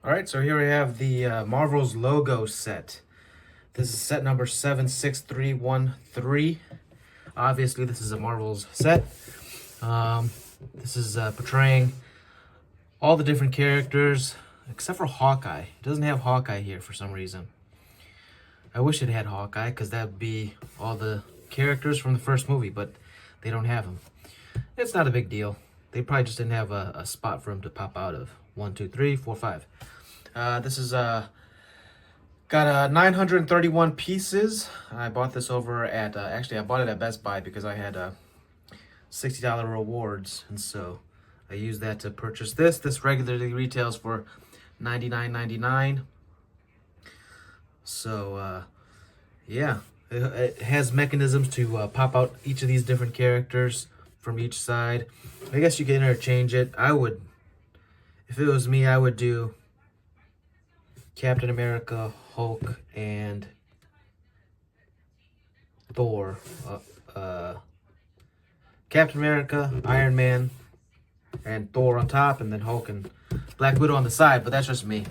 All right, so here we have the Marvel's logo set. This is set number 76313. Obviously, this is a Marvel's set. This is portraying all the different characters, except for Hawkeye. It doesn't have Hawkeye here for some reason. I wish it had Hawkeye, because that would be all the characters from the first movie, but they don't have him. It's not a big deal. They probably just didn't have a spot for him to pop out of. 1, 2, 3, 4, 5. This is got 931 pieces. I bought this over at actually I bought it at Best Buy because I had $60 rewards, and so I used that to purchase this. This regularly retails for $99.99. So yeah, it has mechanisms to pop out each of these different characters from each side. I guess you can interchange it. I would, if it was me, I would do Captain America, Hulk, and Thor. Captain America, Iron Man, and Thor on top, and then Hulk and Black Widow on the side, but that's just me.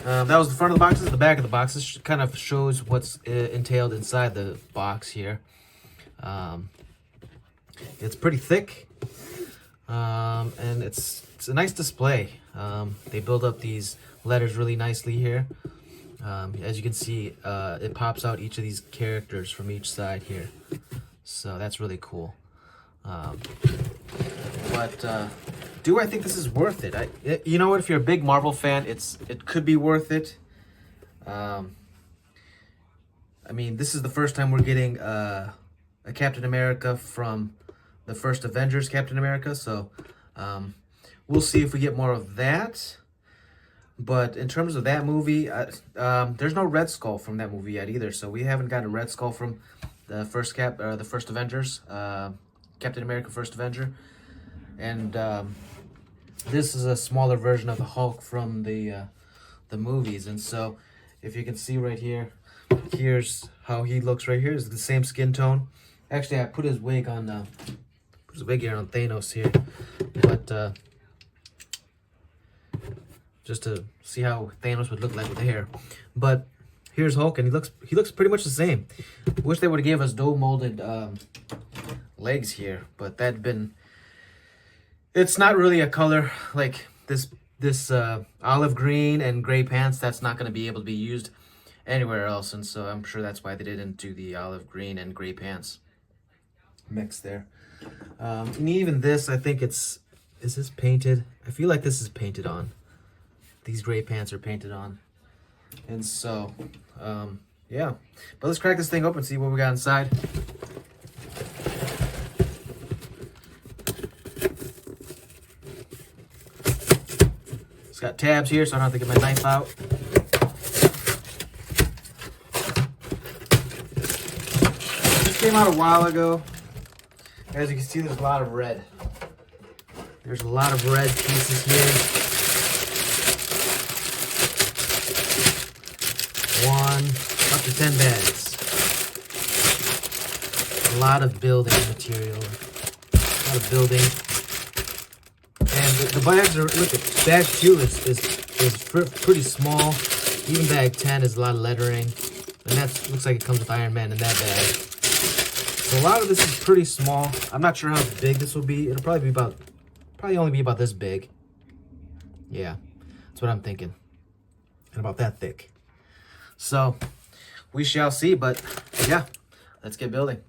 That was the front of the boxes. The back of the boxes kind of shows what's entailed inside the box here. It's pretty thick, and it's a nice display. They build up these letters really nicely here. As you can see, it pops out each of these characters from each side here. So that's really cool. Do I think this is worth it? You know what? If you're a big Marvel fan, it could be worth it. I mean, this is the first time we're getting a Captain America from the first Avengers Captain America, so we'll see if we get more of that. But in terms of that movie, there's no Red Skull from that movie yet either, so we haven't gotten a Red Skull from the first Avengers, Captain America First Avenger, and this is a smaller version of the Hulk from the movies. And so, if you can see right here, here's how he looks right here. It's the same skin tone. Actually, I put his wig on. Put his wig here on Thanos here, but just to see how Thanos would look like with the hair. But here's Hulk, and he looks pretty much the same. Wish they would have gave us dough molded legs here, but that'd been. It's not really a color like this olive green and gray pants. That's not going to be able to be used anywhere else, and so I'm sure that's why they didn't do the olive green and gray pants mix there. And even this, I think is this painted? I feel like this is painted on. These gray pants are painted on. And so, yeah. But let's crack this thing open and see what we got inside. It's got tabs here, so I don't have to get my knife out. This came out a while ago. As you can see, there's a lot of red. There's a lot of red pieces here. 1, up to 10 bags. A lot of building material. A lot of building. And the bags are, look at bag 2 is pretty small. Even bag 10 is a lot of lettering. And that looks like it comes with Iron Man in that bag. So a lot of this is pretty small. I'm not sure how big this will be. It'll probably only be about this big. Yeah, that's what I'm thinking. And about that thick. So, we shall see, but yeah, let's get building.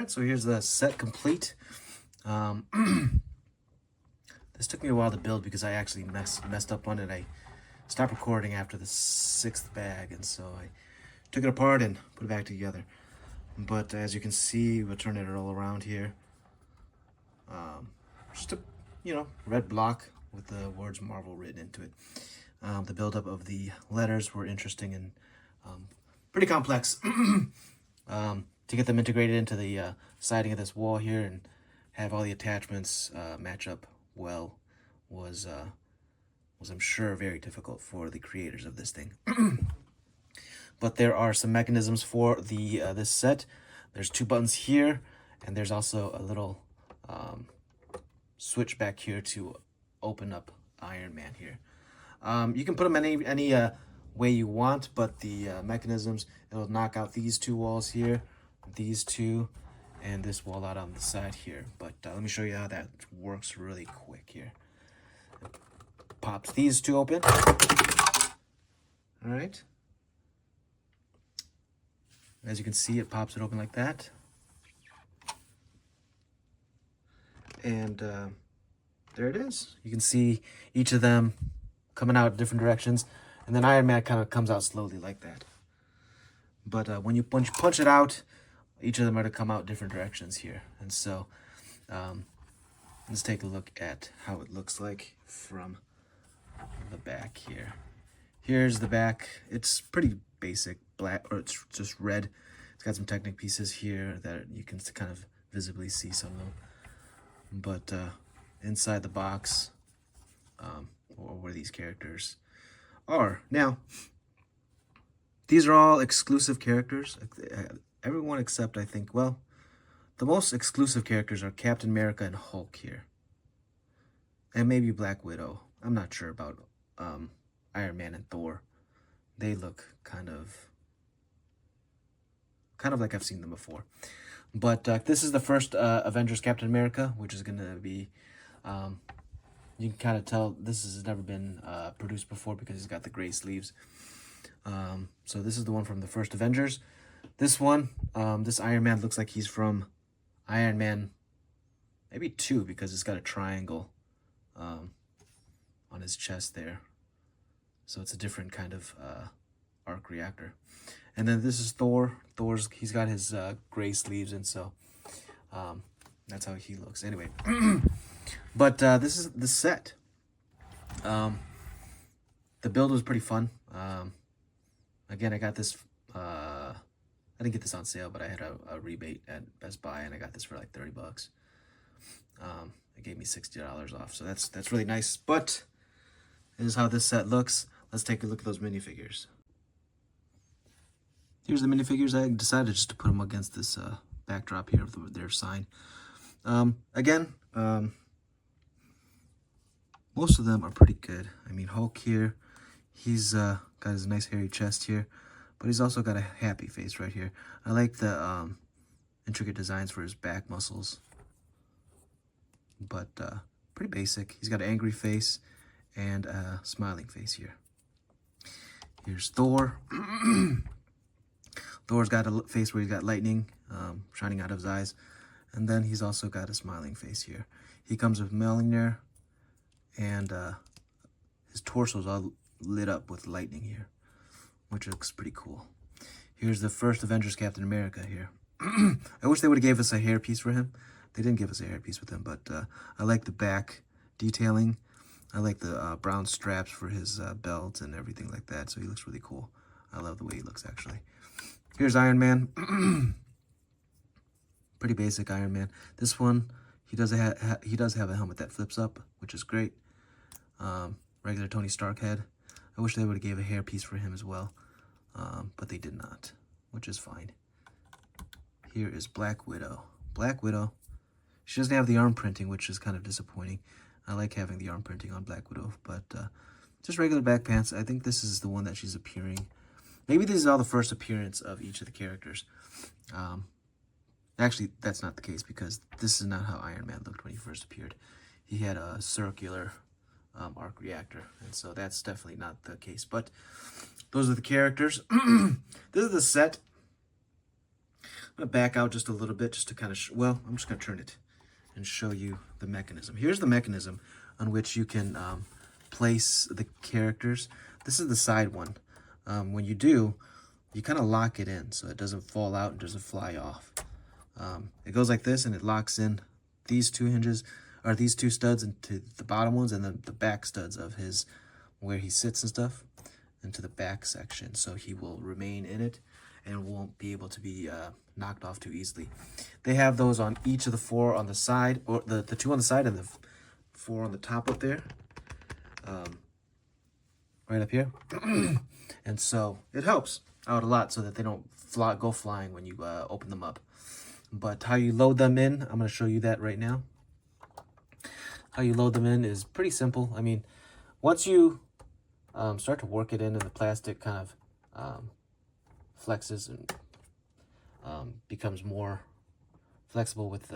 right, so here's the set complete. This took me a while to build because I actually messed up on it. I stopped recording after the 6th bag, and so I took it apart and put it back together. But as you can see, we're turning it all around here. Just a, red block with the words Marvel written into it. The buildup of the letters were interesting and pretty complex. To get them integrated into the siding of this wall here and have all the attachments match up well was I'm sure very difficult for the creators of this thing. But there are some mechanisms for the this set. There's 2 buttons here, and there's also a little switch back here to open up Iron Man here. You can put them any way you want, but the mechanisms, it'll knock out these 2 walls here, these 2, and this wall out on the side here. But let me show you how that works really quick here. It pops these 2 open. All right. As you can see, it pops it open like that. And there it is. You can see each of them coming out different directions. And then Iron Man kind of comes out slowly like that. But when you punch it out, each of them are to come out different directions here. And so let's take a look at how it looks like from the back here. Here's the back. It's pretty basic black, or it's just red. It's got some Technic pieces here that you can kind of visibly see some of them. But inside the box, or where these characters are. Now, these are all exclusive characters. Everyone except, I think, well, the most exclusive characters are Captain America and Hulk here. And maybe Black Widow. I'm not sure about Iron Man and Thor. They look kind of like I've seen them before. But this is the first Avengers Captain America, which is going to be, you can kind of tell this has never been produced before because he's got the gray sleeves. So this is the one from the first Avengers. This one, this Iron Man looks like he's from Iron Man maybe 2 because it's got a triangle on his chest there. So it's a different kind of arc reactor. And then this is Thor. He's got his gray sleeves, and so that's how he looks. Anyway, but this is the set. The build was pretty fun. Again, I got this. I didn't get this on sale, but I had a rebate at Best Buy, and I got this for like $30. It gave me $60 off, so that's really nice. But this is how this set looks. Let's take a look at those minifigures. Here's the minifigures. I decided just to put them against this backdrop here of their sign. Again, most of them are pretty good. I mean, Hulk here, he's got his nice hairy chest here, but he's also got a happy face right here. I like the intricate designs for his back muscles, but pretty basic. He's got an angry face and a smiling face here. Here's Thor. Thor's got a face where he's got lightning shining out of his eyes. And then he's also got a smiling face here. He comes with Mjolnir, and his torso's all lit up with lightning here, which looks pretty cool. Here's the first Avengers Captain America here. I wish they would have gave us a hairpiece for him. They didn't give us a hairpiece with him, but I like the back detailing. I like the brown straps for his belt and everything like that, so he looks really cool. I love the way he looks, actually. Here's Iron Man. Pretty basic Iron Man. This one, he does have a helmet that flips up, which is great. Regular Tony Stark head. I wish they would have gave a hairpiece for him as well, but they did not, which is fine. Here is Black Widow. Black Widow. She doesn't have the arm printing, which is kind of disappointing. I like having the arm printing on Black Widow, but just regular back pants. I think this is the one that she's appearing. Maybe this is all the first appearance of each of the characters. Actually, that's not the case because this is not how Iron Man looked when he first appeared. He had a circular arc reactor, and so that's definitely not the case. But those are the characters. This is the set. going to back out just a little bit just to kind of, well, I'm just going to turn it and show you the mechanism. Here's the mechanism on which you can place the characters. This is the side one. When you do, you kind of lock it in so it doesn't fall out and doesn't fly off. It goes like this, and it locks in these two hinges, or these two studs into the bottom ones, and then the back studs of his, where he sits and stuff, into the back section. So he will remain in it and won't be able to be knocked off too easily. They have those on each of the 4 on the side, or the 2 on the side and the 4 on the top up there. Right up here. And so it helps out a lot so that they don't go flying when you open them up. But how you load them in, I'm going to show you that right now. How you load them in is pretty simple. I mean, once you start to work it in and the plastic kind of flexes and becomes more flexible with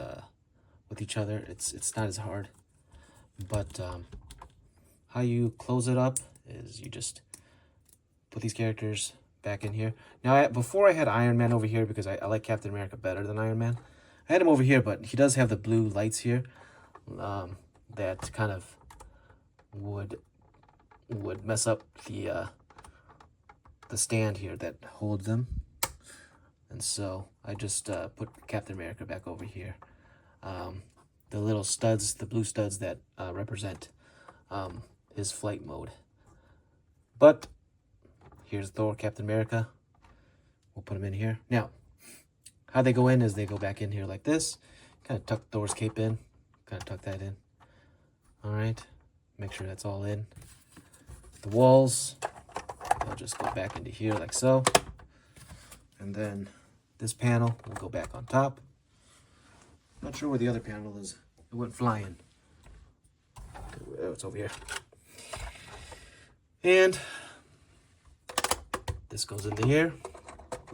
each other, it's not as hard. But how you close it up is you just put these characters back in here. Now, before I had Iron Man over here because I like Captain America better than Iron Man. I had him over here, but he does have the blue lights here that kind of would mess up the stand here that holds them. And so I just put Captain America back over here. The little studs, the blue studs that represent his flight mode. But here's Thor, Captain America. We'll put him in here. Now, how they go in is they go back in here like this. Kind of tuck Thor's cape in. Kind of tuck that in. All right. Make sure that's all in. The walls, they'll just go back into here like so. And then this panel will go back on top. Not sure where the other panel is. It went flying. Oh, it's over here. And this goes into here.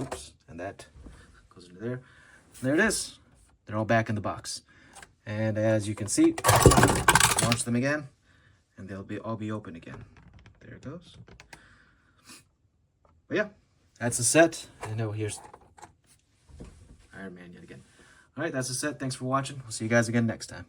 Oops. And that goes into there. There it is. They're all back in the box. And as you can see, launch them again, and they'll all be open again. There it goes. But yeah, that's the set. I know here's Iron Man yet again. All right, that's the set. Thanks for watching. We'll see you guys again next time.